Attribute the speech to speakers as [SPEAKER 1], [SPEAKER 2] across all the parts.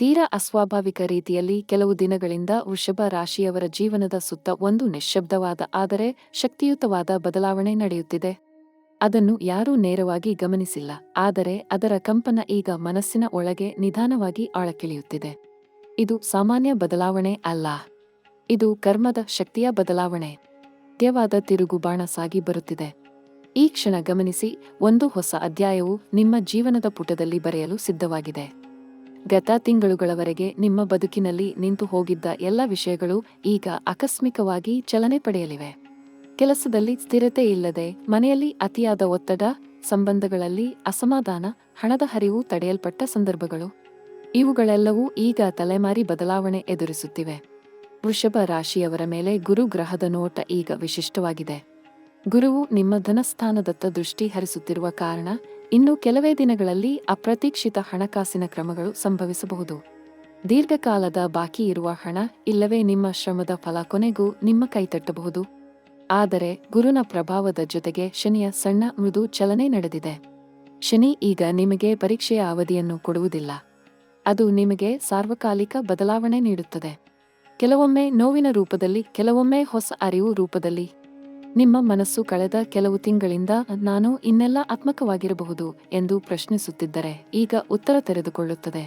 [SPEAKER 1] ತೀರಾ ಅಸ್ವಾಭಾವಿಕ ರೀತಿಯಲ್ಲಿ ಕೆಲವು ದಿನಗಳಿಂದ ವೃಷಭ ರಾಶಿಯವರ ಜೀವನದ ಸುತ್ತ ಒಂದು ನಿಶ್ಶಬ್ದವಾದ ಆದರೆ ಶಕ್ತಿಯುತವಾದ ಬದಲಾವಣೆ ನಡೆಯುತ್ತಿದೆ. ಅದನ್ನು ಯಾರೂ ನೇರವಾಗಿ ಗಮನಿಸಿಲ್ಲ, ಆದರೆ ಅದರ ಕಂಪನ ಈಗ ಮನಸ್ಸಿನ ಒಳಗೆ ನಿಧಾನವಾಗಿ ಆಳಕ್ಕಿಳಿಯುತ್ತಿದೆ. ಇದು ಸಾಮಾನ್ಯ ಬದಲಾವಣೆ ಅಲ್ಲ. ಇದು ಕರ್ಮದ ಶಕ್ತಿಯ ಬದಲಾವಣೆ. ಸತ್ಯವಾದ ತಿರುಗುಬಾಣ ಸಾಗಿ ಬರುತ್ತಿದೆ. ಈ ಕ್ಷಣ ಗಮನಿಸಿ, ಒಂದು ಹೊಸ ಅಧ್ಯಾಯವು ನಿಮ್ಮ ಜೀವನದ ಪುಟದಲ್ಲಿ ಬರೆಯಲು ಸಿದ್ಧವಾಗಿದೆ. ಗತ ತಿಂಗಳುಗಳವರೆಗೆ ನಿಮ್ಮ ಬದುಕಿನಲ್ಲಿ ನಿಂತು ಹೋಗಿದ್ದ ಎಲ್ಲ ವಿಷಯಗಳು ಈಗ ಆಕಸ್ಮಿಕವಾಗಿ ಚಲನೆ ಪಡೆಯಲಿವೆ. ಕೆಲಸದಲ್ಲಿ ಸ್ಥಿರತೆ ಇಲ್ಲದೆ, ಮನೆಯಲ್ಲಿ ಅತಿಯಾದ ಒತ್ತಡ, ಸಂಬಂಧಗಳಲ್ಲಿ ಅಸಮಾಧಾನ, ಹಣದ ಹರಿವು ತಡೆಯಲ್ಪಟ್ಟ ಸಂದರ್ಭಗಳು, ಇವುಗಳೆಲ್ಲವೂ ಈಗ ತಲೆಮಾರಿ ಬದಲಾವಣೆ ಎದುರಿಸುತ್ತಿವೆ. ವೃಷಭ ರಾಶಿಯವರ ಮೇಲೆ ಗುರು ಗ್ರಹದ ನೋಟ ಈಗ ವಿಶಿಷ್ಟವಾಗಿದೆ. ಗುರುವು ನಿಮ್ಮ ಧನಸ್ಥಾನದತ್ತ ದೃಷ್ಟಿ ಹರಿಸುತ್ತಿರುವ ಕಾರಣ ಇನ್ನು ಕೆಲವೇ ದಿನಗಳಲ್ಲಿ ಅಪ್ರತೀಕ್ಷಿತ ಹಣಕಾಸಿನ ಕ್ರಮಗಳು ಸಂಭವಿಸಬಹುದು. ದೀರ್ಘಕಾಲದ ಬಾಕಿ ಇರುವ ಹಣ ಇಲ್ಲವೇ ನಿಮ್ಮ ಶ್ರಮದ ಫಲ ಕೊನೆಗೂ ನಿಮ್ಮ ಕೈತಟ್ಟಬಹುದು. ಆದರೆ ಗುರುನ ಪ್ರಭಾವದ ಜೊತೆಗೆ ಶನಿಯ ಸಣ್ಣ ಮೃದು ಚಲನೆ ನಡೆದಿದೆ. ಶನಿ ಈಗ ನಿಮಗೆ ಪರೀಕ್ಷೆಯ ಅವಧಿಯನ್ನು ಕೊಡುವುದಿಲ್ಲ. ಅದು ನಿಮಗೆ ಸಾರ್ವಕಾಲಿಕ ಬದಲಾವಣೆ ನೀಡುತ್ತದೆ. ಕೆಲವೊಮ್ಮೆ ನೋವಿನ ರೂಪದಲ್ಲಿ, ಕೆಲವೊಮ್ಮೆ ಹೊಸ ಅರಿವು ರೂಪದಲ್ಲಿ. ನಿಮ್ಮ ಮನಸ್ಸು ಕಳೆದ ಕೆಲವು ತಿಂಗಳಿಂದ ನಾನು ಇನ್ನೆಲ್ಲ ಆತ್ಮಕವಾಗಿರಬಹುದು ಎಂದು ಪ್ರಶ್ನಿಸುತ್ತಿದ್ದರೆ ಈಗ ಉತ್ತರ ತೆರೆದುಕೊಳ್ಳುತ್ತದೆ.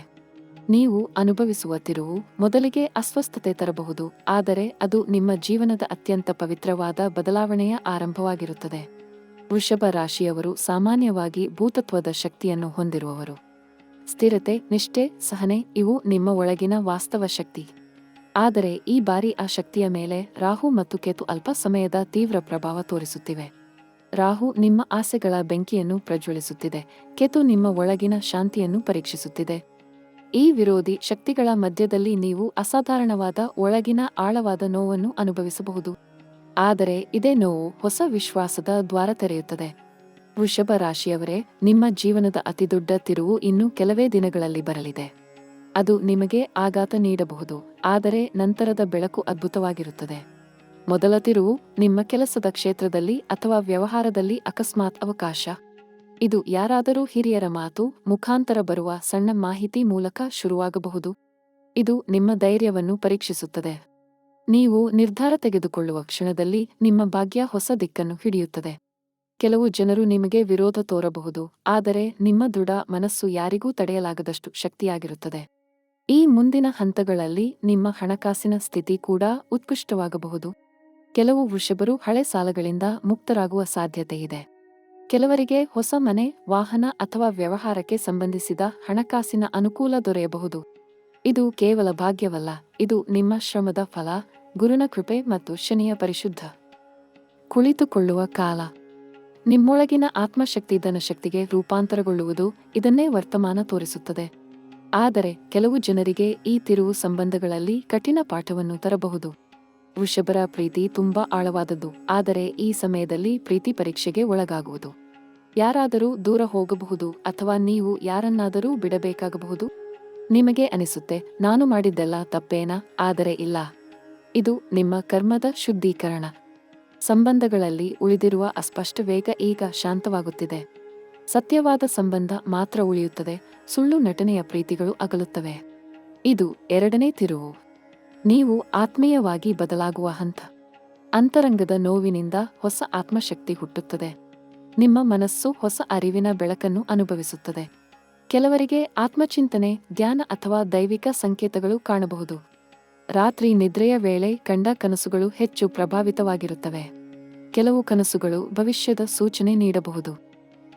[SPEAKER 1] ನೀವು ಅನುಭವಿಸುವ ತಿರುವು ಮೊದಲಿಗೆ ಅಸ್ವಸ್ಥತೆ ತರಬಹುದು, ಆದರೆ ಅದು ನಿಮ್ಮ ಜೀವನದ ಅತ್ಯಂತ ಪವಿತ್ರವಾದ ಬದಲಾವಣೆಯ ಆರಂಭವಾಗಿರುತ್ತದೆ. ವೃಷಭ ರಾಶಿಯವರು ಸಾಮಾನ್ಯವಾಗಿ ಭೂತತ್ವದ ಶಕ್ತಿಯನ್ನು ಹೊಂದಿರುವವರು. ಸ್ಥಿರತೆ, ನಿಷ್ಠೆ, ಸಹನೆ ಇವು ನಿಮ್ಮ ಒಳಗಿನ ವಾಸ್ತವ ಶಕ್ತಿ. ಆದರೆ ಈ ಬಾರಿ ಆ ಶಕ್ತಿಯ ಮೇಲೆ ರಾಹು ಮತ್ತು ಕೇತು ಅಲ್ಪ ಸಮಯದ ತೀವ್ರ ಪ್ರಭಾವ ತೋರಿಸುತ್ತಿವೆ. ರಾಹು ನಿಮ್ಮ ಆಸೆಗಳ ಬೆಂಕಿಯನ್ನು ಪ್ರಜ್ವಲಿಸುತ್ತಿದೆ, ಕೇತು ನಿಮ್ಮ ಒಳಗಿನ ಶಾಂತಿಯನ್ನು ಪರೀಕ್ಷಿಸುತ್ತಿದೆ. ಈ ವಿರೋಧಿ ಶಕ್ತಿಗಳ ಮಧ್ಯದಲ್ಲಿ ನೀವು ಅಸಾಧಾರಣವಾದ ಒಳಗಿನ ಆಳವಾದ ನೋವನ್ನು ಅನುಭವಿಸಬಹುದು. ಆದರೆ ಇದೇ ನೋವು ಹೊಸ ವಿಶ್ವಾಸದ ದ್ವಾರ ತೆರೆಯುತ್ತದೆ. ವೃಷಭ ರಾಶಿಯವರೇ, ನಿಮ್ಮ ಜೀವನದ ಅತಿದೊಡ್ಡ ತಿರುವು ಇನ್ನು ಕೆಲವೇ ದಿನಗಳಲ್ಲಿ ಬರಲಿದೆ. ಅದು ನಿಮಗೆ ಆಘಾತ ನೀಡಬಹುದು, ಆದರೆ ನಂತರದ ಬೆಳಕು ಅದ್ಭುತವಾಗಿರುತ್ತದೆ. ಮೊದಲ ತಿರುವು ನಿಮ್ಮ ಕೆಲಸದ ಕ್ಷೇತ್ರದಲ್ಲಿ ಅಥವಾ ವ್ಯವಹಾರದಲ್ಲಿ ಅಕಸ್ಮಾತ್ ಅವಕಾಶ. ಇದು ಯಾರಾದರೂ ಹಿರಿಯರ ಮಾತು ಮುಖಾಂತರ ಬರುವ ಸಣ್ಣ ಮಾಹಿತಿ ಮೂಲಕ ಶುರುವಾಗಬಹುದು. ಇದು ನಿಮ್ಮ ಧೈರ್ಯವನ್ನು ಪರೀಕ್ಷಿಸುತ್ತದೆ. ನೀವು ನಿರ್ಧಾರ ತೆಗೆದುಕೊಳ್ಳುವ ಕ್ಷಣದಲ್ಲಿ ನಿಮ್ಮ ಭಾಗ್ಯ ಹೊಸ ದಿಕ್ಕನ್ನು ಹಿಡಿಯುತ್ತದೆ. ಕೆಲವು ಜನರು ನಿಮಗೆ ವಿರೋಧ ತೋರಬಹುದು, ಆದರೆ ನಿಮ್ಮ ದೃಢ ಮನಸ್ಸು ಯಾರಿಗೂ ತಡೆಯಲಾಗದಷ್ಟು ಶಕ್ತಿಯಾಗಿರುತ್ತದೆ. ಈ ಮುಂದಿನ ಹಂತಗಳಲ್ಲಿ ನಿಮ್ಮ ಹಣಕಾಸಿನ ಸ್ಥಿತಿ ಕೂಡ ಉತ್ಕೃಷ್ಟವಾಗಬಹುದು. ಕೆಲವು ವೃಷಭರು ಹಳೆ ಸಾಲಗಳಿಂದ ಮುಕ್ತರಾಗುವ ಸಾಧ್ಯತೆಯಿದೆ. ಕೆಲವರಿಗೆ ಹೊಸ ಮನೆ, ವಾಹನ ಅಥವಾ ವ್ಯವಹಾರಕ್ಕೆ ಸಂಬಂಧಿಸಿದ ಹಣಕಾಸಿನ ಅನುಕೂಲ ದೊರೆಯಬಹುದು. ಇದು ಕೇವಲ ಭಾಗ್ಯವಲ್ಲ, ಇದು ನಿಮ್ಮ ಶ್ರಮದ ಫಲ, ಗುರುನ ಕೃಪೆ ಮತ್ತು ಶನಿಯ ಪರಿಶುದ್ಧ ಕುಳಿತುಕೊಳ್ಳುವ ಕಾಲ. ನಿಮ್ಮೊಳಗಿನ ಆತ್ಮಶಕ್ತಿ ಧನಶಕ್ತಿಗೆ ರೂಪಾಂತರಗೊಳ್ಳುವುದು ಇದನ್ನೇ ವರ್ತಮಾನ ತೋರಿಸುತ್ತದೆ. ಆದರೆ ಕೆಲವು ಜನರಿಗೆ ಈ ತಿರುವು ಸಂಬಂಧಗಳಲ್ಲಿ ಕಠಿಣ ಪಾಠವನ್ನು ತರಬಹುದು. ವೃಷಭರ ಪ್ರೀತಿ ತುಂಬಾ ಆಳವಾದದ್ದು, ಆದರೆ ಈ ಸಮಯದಲ್ಲಿ ಪ್ರೀತಿ ಪರೀಕ್ಷೆಗೆ ಒಳಗಾಗುವುದು. ಯಾರಾದರೂ ದೂರ ಹೋಗಬಹುದು ಅಥವಾ ನೀವು ಯಾರನ್ನಾದರೂ ಬಿಡಬೇಕಾಗಬಹುದು. ನಿಮಗೆ ಅನಿಸುತ್ತೆ, ನಾನು ಮಾಡಿದ್ದೆಲ್ಲ ತಪ್ಪೇನಾ? ಆದರೆ ಇಲ್ಲ, ಇದು ನಿಮ್ಮ ಕರ್ಮದ ಶುದ್ಧೀಕರಣ. ಸಂಬಂಧಗಳಲ್ಲಿ ಉಳಿದಿರುವ ಅಸ್ಪಷ್ಟ ವೇಗ ಈಗ ಶಾಂತವಾಗುತ್ತಿದೆ. ಸತ್ಯವಾದ ಸಂಬಂಧ ಮಾತ್ರ ಉಳಿಯುತ್ತದೆ, ಸುಳ್ಳು ನಟನೆಯ ಪ್ರೀತಿಗಳು ಅಗಲುತ್ತವೆ. ಇದು ಎರಡನೇ ತಿರುವು. ನೀವು ಆತ್ಮೀಯವಾಗಿ ಬದಲಾಗುವ ಹಂತ. ಅಂತರಂಗದ ನೋವಿನಿಂದ ಹೊಸ ಆತ್ಮಶಕ್ತಿ ಹುಟ್ಟುತ್ತದೆ. ನಿಮ್ಮ ಮನಸ್ಸು ಹೊಸ ಅರಿವಿನ ಬೆಳಕನ್ನು ಅನುಭವಿಸುತ್ತದೆ. ಕೆಲವರಿಗೆ ಆತ್ಮಚಿಂತನೆ, ಧ್ಯಾನ ಅಥವಾ ದೈವಿಕ ಸಂಕೇತಗಳು ಕಾಣಬಹುದು. ರಾತ್ರಿ ನಿದ್ರೆಯ ವೇಳೆ ಕಂಡ ಕನಸುಗಳು ಹೆಚ್ಚು ಪ್ರಭಾವಿತವಾಗಿರುತ್ತವೆ. ಕೆಲವು ಕನಸುಗಳು ಭವಿಷ್ಯದ ಸೂಚನೆ ನೀಡಬಹುದು.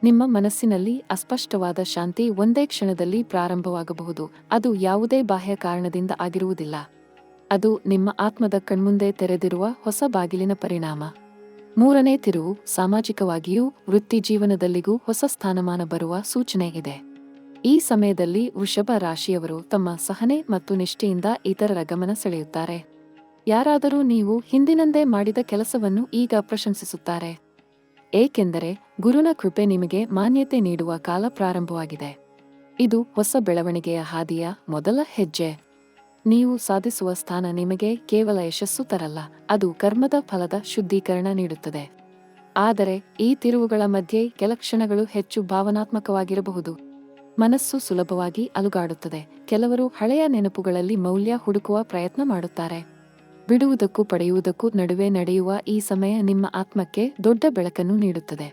[SPEAKER 1] ನಿಮ್ಮ ಮನಸ್ಸಿನಲ್ಲಿ ಅಸ್ಪಷ್ಟವಾದ ಶಾಂತಿ ಒಂದೇ ಕ್ಷಣದಲ್ಲಿ ಪ್ರಾರಂಭವಾಗಬಹುದು. ಅದು ಯಾವುದೇ ಬಾಹ್ಯ ಕಾರಣದಿಂದ ಆಗಿರುವುದಿಲ್ಲ. ಅದು ನಿಮ್ಮ ಆತ್ಮದ ಕಣ್ಮುಂದೆ ತೆರೆದಿರುವ ಹೊಸ ಬಾಗಿಲಿನ ಪರಿಣಾಮ. ಮೂರನೇ ತಿರುವು ಸಾಮಾಜಿಕವಾಗಿಯೂ ವೃತ್ತಿ ಜೀವನದಲ್ಲಿಗೂ ಹೊಸ ಸ್ಥಾನಮಾನ ಬರುವ ಸೂಚನೆ ಇದೆ. ಈ ಸಮಯದಲ್ಲಿ ವೃಷಭ ರಾಶಿಯವರು ತಮ್ಮ ಸಹನೆ ಮತ್ತು ನಿಷ್ಠೆಯಿಂದ ಇತರರ ಗಮನ ಸೆಳೆಯುತ್ತಾರೆ. ಯಾರಾದರೂ ನೀವು ಹಿಂದಿನಂದೇ ಮಾಡಿದ ಕೆಲಸವನ್ನು ಈಗ ಪ್ರಶಂಸಿಸುತ್ತಾರೆ. ಏಕೆಂದರೆ ಗುರುನ ಕೃಪೆ ನಿಮಗೆ ಮಾನ್ಯತೆ ನೀಡುವ ಕಾಲ ಪ್ರಾರಂಭವಾಗಿದೆ. ಇದು ಹೊಸ ಬೆಳವಣಿಗೆಯ ಹಾದಿಯ ಮೊದಲ ಹೆಜ್ಜೆ. ನೀವು ಸಾಧಿಸುವ ಸ್ಥಾನ ನಿಮಗೆ ಕೇವಲ ಯಶಸ್ಸು ತರಲ್ಲ, ಅದು ಕರ್ಮದ ಫಲದ ಶುದ್ಧೀಕರಣ ನೀಡುತ್ತದೆ. ಆದರೆ ಈ ತಿರುವುಗಳ ಮಧ್ಯೆ ಕೆಲ ಕ್ಷಣಗಳು ಹೆಚ್ಚು ಭಾವನಾತ್ಮಕವಾಗಿರಬಹುದು. ಮನಸ್ಸು ಸುಲಭವಾಗಿ ಅಲುಗಾಡುತ್ತದೆ. ಕೆಲವರು ಹಳೆಯ ನೆನಪುಗಳಲ್ಲಿ ಮೌಲ್ಯ ಹುಡುಕುವ ಪ್ರಯತ್ನ ಮಾಡುತ್ತಾರೆ. ಬಿಡುವುದಕ್ಕೂ ಪಡೆಯುವುದಕ್ಕೂ ನಡುವೆ ನಡೆಯುವ ಈ ಸಮಯ ನಿಮ್ಮ ಆತ್ಮಕ್ಕೆ ದೊಡ್ಡ ಬೆಳಕನ್ನು ನೀಡುತ್ತದೆ.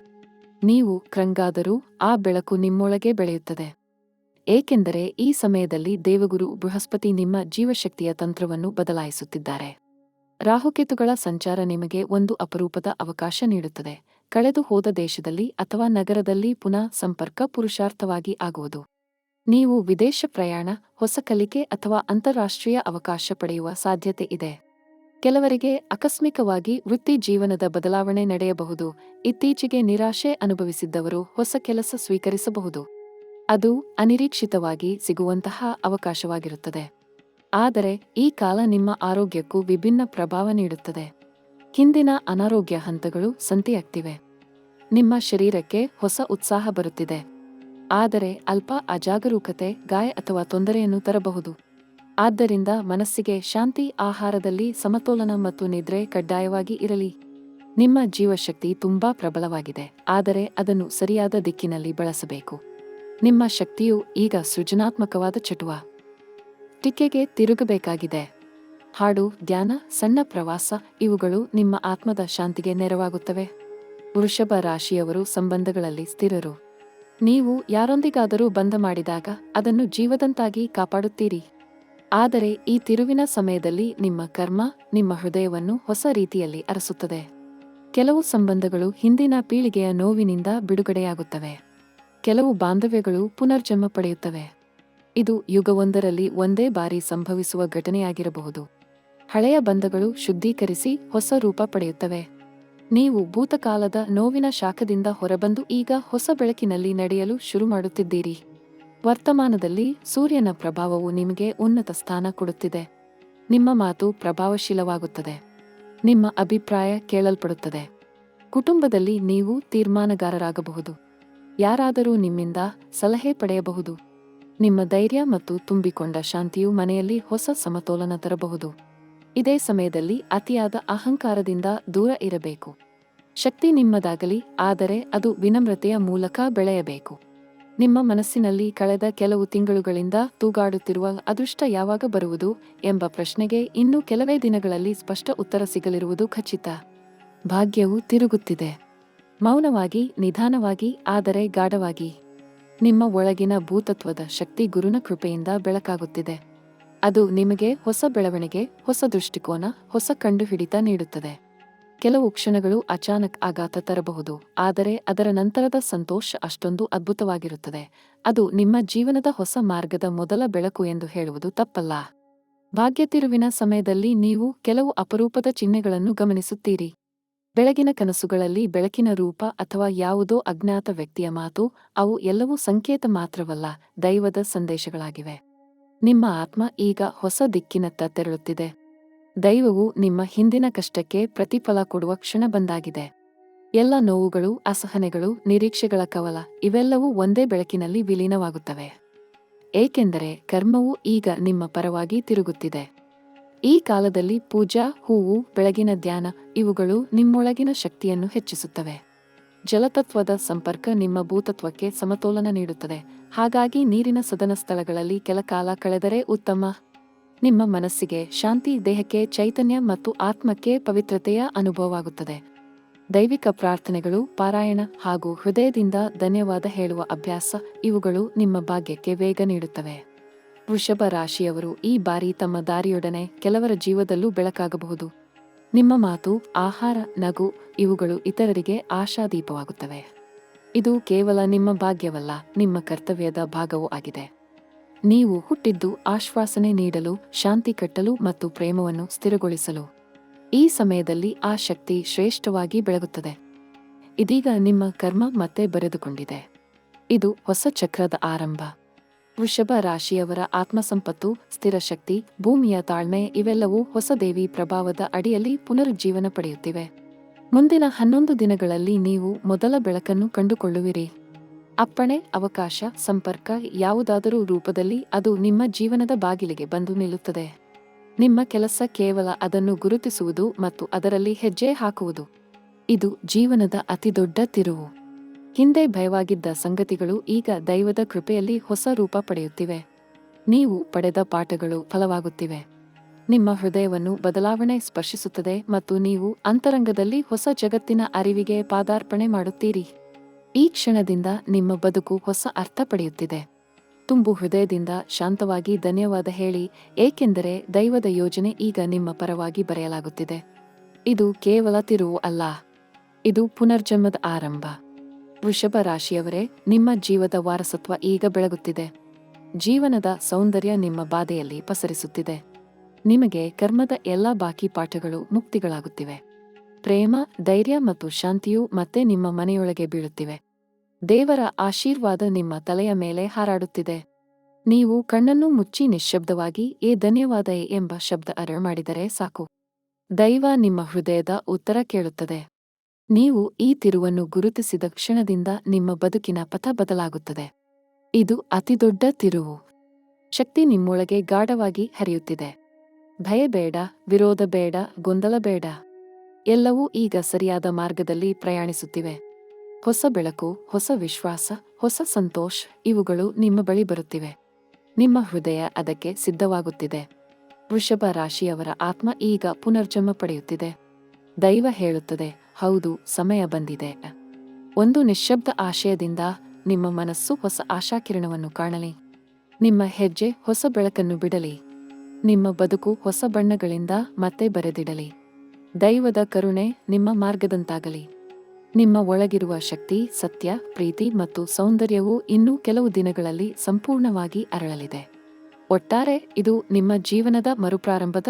[SPEAKER 1] ನೀವು ಕೃಂಗಾದರೂ ಆ ಬೆಳಕು ನಿಮ್ಮೊಳಗೆ ಬೆಳೆಯುತ್ತದೆ. ಏಕೆಂದರೆ ಈ ಸಮಯದಲ್ಲಿ ದೇವಗುರು ಬೃಹಸ್ಪತಿ ನಿಮ್ಮ ಜೀವಶಕ್ತಿಯ ತಂತ್ರವನ್ನು ಬದಲಾಯಿಸುತ್ತಿದ್ದಾರೆ. ರಾಹುಕೇತುಗಳ ಸಂಚಾರ ನಿಮಗೆ ಒಂದು ಅಪರೂಪದ ಅವಕಾಶ ನೀಡುತ್ತದೆ. ಕಳೆದು ಹೋದ ದೇಶದಲ್ಲಿ ಅಥವಾ ನಗರದಲ್ಲಿ ಪುನಃ ಸಂಪರ್ಕ ಪುರುಷಾರ್ಥವಾಗಿ ಆಗುವುದು. ನೀವು ವಿದೇಶ ಪ್ರಯಾಣ, ಹೊಸ ಕಲಿಕೆ ಅಥವಾ ಅಂತಾರಾಷ್ಟ್ರೀಯ ಅವಕಾಶ ಪಡೆಯುವ ಸಾಧ್ಯತೆ ಇದೆ. ಕೆಲವರಿಗೆ ಆಕಸ್ಮಿಕವಾಗಿ ವೃತ್ತಿ ಜೀವನದ ಬದಲಾವಣೆ ನಡೆಯಬಹುದು. ಇತ್ತೀಚೆಗೆ ನಿರಾಶೆ ಅನುಭವಿಸಿದ್ದವರು ಹೊಸ ಕೆಲಸ ಸ್ವೀಕರಿಸಬಹುದು. ಅದು ಅನಿರೀಕ್ಷಿತವಾಗಿ ಸಿಗುವಂತಹ ಅವಕಾಶವಾಗಿರುತ್ತದೆ. ಆದರೆ ಈ ಕಾಲ ನಿಮ್ಮ ಆರೋಗ್ಯಕ್ಕೂ ವಿಭಿನ್ನ ಪ್ರಭಾವ ನೀಡುತ್ತದೆ. ಹಿಂದಿನ ಅನಾರೋಗ್ಯ ಹಂತಗಳು ಸಂತೆಯಾಗ್ತಿವೆ. ನಿಮ್ಮ ಶರೀರಕ್ಕೆ ಹೊಸ ಉತ್ಸಾಹ ಬರುತ್ತಿದೆ. ಆದರೆ ಅಲ್ಪ ಅಜಾಗರೂಕತೆ ಗಾಯ ಅಥವಾ ತೊಂದರೆಯನ್ನು ತರಬಹುದು. ಆದ್ದರಿಂದ ಮನಸ್ಸಿಗೆ ಶಾಂತಿ, ಆಹಾರದಲ್ಲಿ ಸಮತೋಲನ ಮತ್ತು ನಿದ್ರೆ ಕಡ್ಡಾಯವಾಗಿ ಇರಲಿ. ನಿಮ್ಮ ಜೀವಶಕ್ತಿ ತುಂಬಾ ಪ್ರಬಲವಾಗಿದೆ, ಆದರೆ ಅದನ್ನು ಸರಿಯಾದ ದಿಕ್ಕಿನಲ್ಲಿ ಬಳಸಬೇಕು. ನಿಮ್ಮ ಶಕ್ತಿಯು ಈಗ ಸೃಜನಾತ್ಮಕವಾದ ಚಟುವಟಿಕೆಗೆ ತಿರುಗಬೇಕಾಗಿದೆ. ಹಾಡು, ಧ್ಯಾನ, ಸಣ್ಣ ಪ್ರವಾಸ ಇವುಗಳು ನಿಮ್ಮ ಆತ್ಮದ ಶಾಂತಿಗೆ ನೆರವಾಗುತ್ತವೆ. ವೃಷಭ ರಾಶಿಯವರು ಸಂಬಂಧಗಳಲ್ಲಿ ಸ್ಥಿರರು. ನೀವು ಯಾರೊಂದಿಗಾದರೂ ಬಂಧ ಮಾಡಿದಾಗ ಅದನ್ನು ಜೀವದಂತಾಗಿ ಕಾಪಾಡುತ್ತೀರಿ. ಆದರೆ ಈ ತಿರುವಿನ ಸಮಯದಲ್ಲಿ ನಿಮ್ಮ ಕರ್ಮ ನಿಮ್ಮ ಹೃದಯವನ್ನು ಹೊಸ ರೀತಿಯಲ್ಲಿ ಅರಸುತ್ತದೆ. ಕೆಲವು ಸಂಬಂಧಗಳು ಹಿಂದಿನ ಪೀಳಿಗೆಯ ನೋವಿನಿಂದ ಬಿಡುಗಡೆಯಾಗುತ್ತವೆ. ಕೆಲವು ಬಾಂಧವ್ಯಗಳು ಪುನರ್ಜನ್ಮ ಪಡೆಯುತ್ತವೆ. ಇದು ಯುಗವೊಂದರಲ್ಲಿ ಒಂದೇ ಬಾರಿ ಸಂಭವಿಸುವ ಘಟನೆಯಾಗಿರಬಹುದು. ಹಳೆಯ ಬಂಧಗಳು ಶುದ್ಧೀಕರಿಸಿ ಹೊಸ ರೂಪ ಪಡೆಯುತ್ತವೆ. ನೀವು ಭೂತಕಾಲದ ನೋವಿನ ಶಾಖದಿಂದ ಹೊರಬಂದು ಈಗ ಹೊಸ ಬೆಳಕಿನಲ್ಲಿ ನಡೆಯಲು ಶುರು ಮಾಡುತ್ತಿದ್ದೀರಿ. ವರ್ತಮಾನದಲ್ಲಿ ಸೂರ್ಯನ ಪ್ರಭಾವವು ನಿಮಗೆ ಉನ್ನತ ಸ್ಥಾನ ಕೊಡುತ್ತಿದೆ. ನಿಮ್ಮ ಮಾತು ಪ್ರಭಾವಶೀಲವಾಗುತ್ತದೆ. ನಿಮ್ಮ ಅಭಿಪ್ರಾಯ ಕೇಳಲ್ಪಡುತ್ತದೆ. ಕುಟುಂಬದಲ್ಲಿ ನೀವು ತೀರ್ಮಾನಗಾರರಾಗಬಹುದು. ಯಾರಾದರೂ ನಿಮ್ಮಿಂದ ಸಲಹೆ ಪಡೆಯಬಹುದು. ನಿಮ್ಮ ಧೈರ್ಯ ಮತ್ತು ತುಂಬಿಕೊಂಡ ಶಾಂತಿಯು ಮನೆಯಲ್ಲಿ ಹೊಸ ಸಮತೋಲನ ತರಬಹುದು. ಇದೇ ಸಮಯದಲ್ಲಿ ಅತಿಯಾದ ಅಹಂಕಾರದಿಂದ ದೂರ ಇರಬೇಕು. ಶಕ್ತಿ ನಿಮ್ಮದಾಗಲಿ, ಆದರೆ ಅದು ವಿನಮ್ರತೆಯ ಮೂಲಕ ಬೆಳೆಯಬೇಕು. ನಿಮ್ಮ ಮನಸ್ಸಿನಲ್ಲಿ ಕಳೆದ ಕೆಲವು ತಿಂಗಳುಗಳಿಂದ ತೂಗಾಡುತ್ತಿರುವ ಅದೃಷ್ಟ ಯಾವಾಗ ಬರುವುದು ಎಂಬ ಪ್ರಶ್ನೆಗೆ ಇನ್ನು ಕೆಲವೇ ದಿನಗಳಲ್ಲಿ ಸ್ಪಷ್ಟ ಉತ್ತರ ಸಿಗಲಿರುವುದು ಖಚಿತ. ಭಾಗ್ಯವು ತಿರುಗುತ್ತಿದೆ. ಮೌನವಾಗಿ, ನಿಧಾನವಾಗಿ, ಆದರೆ ಗಾಢವಾಗಿ. ನಿಮ್ಮ ಒಳಗಿನ ಭೂತತ್ವದ ಶಕ್ತಿ ಗುರುನ ಕೃಪೆಯಿಂದ ಬೆಳಕಾಗುತ್ತಿದೆ. ಅದು ನಿಮಗೆ ಹೊಸ ಬೆಳವಣಿಗೆ, ಹೊಸ ದೃಷ್ಟಿಕೋನ, ಹೊಸ ಕಂಡುಹಿಡಿತ ನೀಡುತ್ತದೆ. ಕೆಲವು ಕ್ಷಣಗಳು ಅಚಾನಕ್ ಆಘಾತ ತರಬಹುದು, ಆದರೆ ಅದರ ನಂತರದ ಸಂತೋಷ ಅಷ್ಟೊಂದು ಅದ್ಭುತವಾಗಿರುತ್ತದೆ. ಅದು ನಿಮ್ಮ ಜೀವನದ ಹೊಸ ಮಾರ್ಗದ ಮೊದಲ ಬೆಳಕು ಎಂದು ಹೇಳುವುದು ತಪ್ಪಲ್ಲ. ಭಾಗ್ಯ ತಿರುವಿನ ಸಮಯದಲ್ಲಿ ನೀವು ಕೆಲವು ಅಪರೂಪದ ಚಿಹ್ನೆಗಳನ್ನು ಗಮನಿಸುತ್ತೀರಿ. ಬೆಳಗಿನ ಕನಸುಗಳಲ್ಲಿ ಬೆಳಕಿನ ರೂಪ ಅಥವಾ ಯಾವುದೋ ಅಜ್ಞಾತ ವ್ಯಕ್ತಿಯ ಮಾತು, ಅವು ಎಲ್ಲವೂ ಸಂಕೇತ ಮಾತ್ರವಲ್ಲ, ದೈವದ ಸಂದೇಶಗಳಾಗಿವೆ. ನಿಮ್ಮ ಆತ್ಮ ಈಗ ಹೊಸ ದಿಕ್ಕಿನತ್ತ ತೆರಳುತ್ತಿದೆ. ದೈವವು ನಿಮ್ಮ ಹಿಂದಿನ ಕಷ್ಟಕ್ಕೆ ಪ್ರತಿಫಲ ಕೊಡುವ ಕ್ಷಣ ಬಂದಾಗಿದೆ. ಎಲ್ಲ ನೋವುಗಳು, ಅಸಹನೆಗಳು, ನಿರೀಕ್ಷೆಗಳ ಕವಲ ಇವೆಲ್ಲವೂ ಒಂದೇ ಬೆಳಕಿನಲ್ಲಿ ವಿಲೀನವಾಗುತ್ತವೆ. ಏಕೆಂದರೆ ಕರ್ಮವು ಈಗ ನಿಮ್ಮ ಪರವಾಗಿ ತಿರುಗುತ್ತಿದೆ. ಈ ಕಾಲದಲ್ಲಿ ಪೂಜಾ, ಹೂವು, ಬೆಳಗಿನ ಧ್ಯಾನ ಇವುಗಳು ನಿಮ್ಮೊಳಗಿನ ಶಕ್ತಿಯನ್ನು ಹೆಚ್ಚಿಸುತ್ತವೆ. ಜಲತತ್ವದ ಸಂಪರ್ಕ ನಿಮ್ಮ ಭೂತತ್ವಕ್ಕೆ ಸಮತೋಲನ ನೀಡುತ್ತದೆ. ಹಾಗಾಗಿ ನೀರಿನ ಸದನ ಸ್ಥಳಗಳಲ್ಲಿ ಕೆಲಕಾಲ ಕಳೆದರೆ ಉತ್ತಮ. ನಿಮ್ಮ ಮನಸ್ಸಿಗೆ ಶಾಂತಿ, ದೇಹಕ್ಕೆ ಚೈತನ್ಯ ಮತ್ತು ಆತ್ಮಕ್ಕೆ ಪವಿತ್ರತೆಯ ಅನುಭವವಾಗುತ್ತದೆ. ದೈವಿಕ ಪ್ರಾರ್ಥನೆಗಳು, ಪಾರಾಯಣ ಹಾಗೂ ಹೃದಯದಿಂದ ಧನ್ಯವಾದ ಹೇಳುವ ಅಭ್ಯಾಸ ಇವುಗಳು ನಿಮ್ಮ ಭಾಗ್ಯಕ್ಕೆ ವೇಗ ನೀಡುತ್ತವೆ. ವೃಷಭ ರಾಶಿಯವರು ಈ ಬಾರಿ ತಮ್ಮ ದಾರಿಯೊಡನೆ ಕೆಲವರ ಜೀವದಲ್ಲೂ ಬೆಳಕಾಗಬಹುದು. ನಿಮ್ಮ ಮಾತು, ಆಹಾರ, ನಗು ಇವುಗಳು ಇತರರಿಗೆ ಆಶಾದೀಪವಾಗುತ್ತವೆ. ಇದು ಕೇವಲ ನಿಮ್ಮ ಭಾಗ್ಯವಲ್ಲ, ನಿಮ್ಮ ಕರ್ತವ್ಯದ ಭಾಗವೂ ಆಗಿದೆ. ನೀವು ಹುಟ್ಟಿದ್ದು ಆಶ್ವಾಸನೆ ನೀಡಲು, ಶಾಂತಿ ಕಟ್ಟಲು ಮತ್ತು ಪ್ರೇಮವನ್ನು ಸ್ಥಿರಗೊಳಿಸಲು. ಈ ಸಮಯದಲ್ಲಿ ಆ ಶಕ್ತಿ ಶ್ರೇಷ್ಠವಾಗಿ ಬೆಳಗುತ್ತದೆ. ಇದೀಗ ನಿಮ್ಮ ಕರ್ಮ ಮತ್ತೆ ಬರೆದುಕೊಂಡಿದೆ. ಇದು ಹೊಸ ಚಕ್ರದ ಆರಂಭ. ವೃಷಭ ರಾಶಿಯವರ ಆತ್ಮಸಂಪತ್ತು, ಸ್ಥಿರ ಶಕ್ತಿ, ಭೂಮಿಯ ತಾಳ್ಮೆ ಇವೆಲ್ಲವೂ ಹೊಸ ದೇವಿ ಪ್ರಭಾವದ ಅಡಿಯಲ್ಲಿ ಪುನರುಜ್ಜೀವನ ಪಡೆಯುತ್ತಿವೆ. ಮುಂದಿನ 11 ದಿನಗಳಲ್ಲಿ ನೀವು ಮೊದಲ ಬೆಳಕನ್ನು ಕಂಡುಕೊಳ್ಳುವಿರಿ. ಅಪ್ಪಣೆ, ಅವಕಾಶ, ಸಂಪರ್ಕ ಯಾವುದಾದರೂ ರೂಪದಲ್ಲಿ ಅದು ನಿಮ್ಮ ಜೀವನದ ಬಾಗಿಲಿಗೆ ಬಂದು ನಿಲ್ಲುತ್ತದೆ. ನಿಮ್ಮ ಕೆಲಸ ಕೇವಲ ಅದನ್ನು ಗುರುತಿಸುವುದು ಮತ್ತು ಅದರಲ್ಲಿ ಹೆಜ್ಜೆ ಹಾಕುವುದು. ಇದು ಜೀವನದ ಅತಿದೊಡ್ಡ ತಿರುವು. ಹಿಂದೆ ಭಯವಾಗಿದ್ದ ಸಂಗತಿಗಳು ಈಗ ದೈವದ ಕೃಪೆಯಲ್ಲಿ ಹೊಸ ರೂಪ ಪಡೆಯುತ್ತಿವೆ. ನೀವು ಪಡೆದ ಪಾಠಗಳು ಫಲವಾಗುತ್ತಿವೆ. ನಿಮ್ಮ ಹೃದಯವನ್ನು ಬದಲಾವಣೆ ಸ್ಪರ್ಶಿಸುತ್ತದೆ ಮತ್ತು ನೀವು ಅಂತರಂಗದಲ್ಲಿ ಹೊಸ ಜಗತ್ತಿನ ಅರಿವಿಗೆ ಪಾದಾರ್ಪಣೆ ಮಾಡುತ್ತೀರಿ. ಈ ಕ್ಷಣದಿಂದ ನಿಮ್ಮ ಬದುಕು ಹೊಸ ಅರ್ಥ ಪಡೆಯುತ್ತಿದೆ. ತುಂಬು ಹೃದಯದಿಂದ ಶಾಂತವಾಗಿ ಧನ್ಯವಾದ ಹೇಳಿ, ಏಕೆಂದರೆ ದೈವದ ಯೋಜನೆ ಈಗ ನಿಮ್ಮ ಪರವಾಗಿ ಬರೆಯಲಾಗುತ್ತಿದೆ. ಇದು ಕೇವಲ ತಿರುವು ಅಲ್ಲ, ಇದು ಪುನರ್ಜನ್ಮದ ಆರಂಭ. ವೃಷಭ ರಾಶಿಯವರೇ, ನಿಮ್ಮ ಜೀವದ ವಾರಸತ್ವ ಈಗ ಬೆಳಗುತ್ತಿದೆ. ಜೀವನದ ಸೌಂದರ್ಯ ನಿಮ್ಮ ಬಾಧೆಯಲ್ಲಿ ಪಸರಿಸುತ್ತಿದೆ. ನಿಮಗೆ ಕರ್ಮದ ಎಲ್ಲ ಬಾಕಿ ಪಾಠಗಳು ಮುಕ್ತಿಗಳಾಗುತ್ತಿವೆ. ಪ್ರೇಮ, ಧೈರ್ಯ ಮತ್ತು ಶಾಂತಿಯು ಮತ್ತೆ ನಿಮ್ಮ ಮನೆಯೊಳಗೆ ಬೀಳುತ್ತಿವೆ. ದೇವರ ಆಶೀರ್ವಾದ ನಿಮ್ಮ ತಲೆಯ ಮೇಲೆ ಹಾರಾಡುತ್ತಿದೆ. ನೀವು ಕಣ್ಣನ್ನು ಮುಚ್ಚಿ ನಿಶ್ಶಬ್ದವಾಗಿ ಧನ್ಯವಾದ ಎಂಬ ಶಬ್ದ ಮಾಡಿದರೆ ಸಾಕು. ದೈವ ನಿಮ್ಮ ಹೃದಯದ ಉತ್ತರ ಕೇಳುತ್ತದೆ. ನೀವು ಈ ತಿರುವನ್ನು ಗುರುತಿಸಿದ ಕ್ಷಣದಿಂದ ನಿಮ್ಮ ಬದುಕಿನ ಪಥ ಬದಲಾಗುತ್ತದೆ. ಇದು ಅತಿದೊಡ್ಡ ತಿರುವು. ಶಕ್ತಿ ನಿಮ್ಮೊಳಗೆ ಗಾಢವಾಗಿ ಹರಿಯುತ್ತಿದೆ. ಭಯ ಬೇಡ, ವಿರೋಧ ಬೇಡ, ಗೊಂದಲ ಬೇಡ. ಎಲ್ಲವೂ ಈಗ ಸರಿಯಾದ ಮಾರ್ಗದಲ್ಲಿ ಪ್ರಯಾಣಿಸುತ್ತಿವೆ. ಹೊಸ ಬೆಳಕು, ಹೊಸ ವಿಶ್ವಾಸ, ಹೊಸ ಸಂತೋಷ ಇವುಗಳು ನಿಮ್ಮ ಬಳಿ ಬರುತ್ತಿವೆ. ನಿಮ್ಮ ಹೃದಯ ಅದಕ್ಕೆ ಸಿದ್ಧವಾಗುತ್ತಿದೆ. ವೃಷಭ ರಾಶಿಯವರ ಆತ್ಮ ಈಗ ಪುನರ್ಜನ್ಮ ಪಡೆಯುತ್ತಿದೆ. ದೈವ ಹೇಳುತ್ತದೆ, ಹೌದು, ಸಮಯ ಬಂದಿದೆ. ಒಂದು ನಿಶ್ಶಬ್ದ ಆಶಯದಿಂದ ನಿಮ್ಮ ಮನಸ್ಸು ಹೊಸ ಆಶಾಕಿರಣವನ್ನು ಕಾಣಲಿ. ನಿಮ್ಮ ಹೆಜ್ಜೆ ಹೊಸ ಬೆಳಕನ್ನು ಬಿಡಲಿ. ನಿಮ್ಮ ಬದುಕು ಹೊಸ ಬಣ್ಣಗಳಿಂದ ಮತ್ತೆ ಬರೆದಿಡಲಿ. ದೈವದ ಕರುಣೆ ನಿಮ್ಮ ಮಾರ್ಗದಂತಾಗಲಿ. ನಿಮ್ಮ ಒಳಗಿರುವ ಶಕ್ತಿ, ಸತ್ಯ, ಪ್ರೀತಿ ಮತ್ತು ಸೌಂದರ್ಯವು ಇನ್ನೂ ಕೆಲವು ದಿನಗಳಲ್ಲಿ ಸಂಪೂರ್ಣವಾಗಿ ಅರಳಲಿದೆ. ಒಟ್ಟಾರೆ ಇದು ನಿಮ್ಮ ಜೀವನದ ಮರುಪ್ರಾರಂಭದ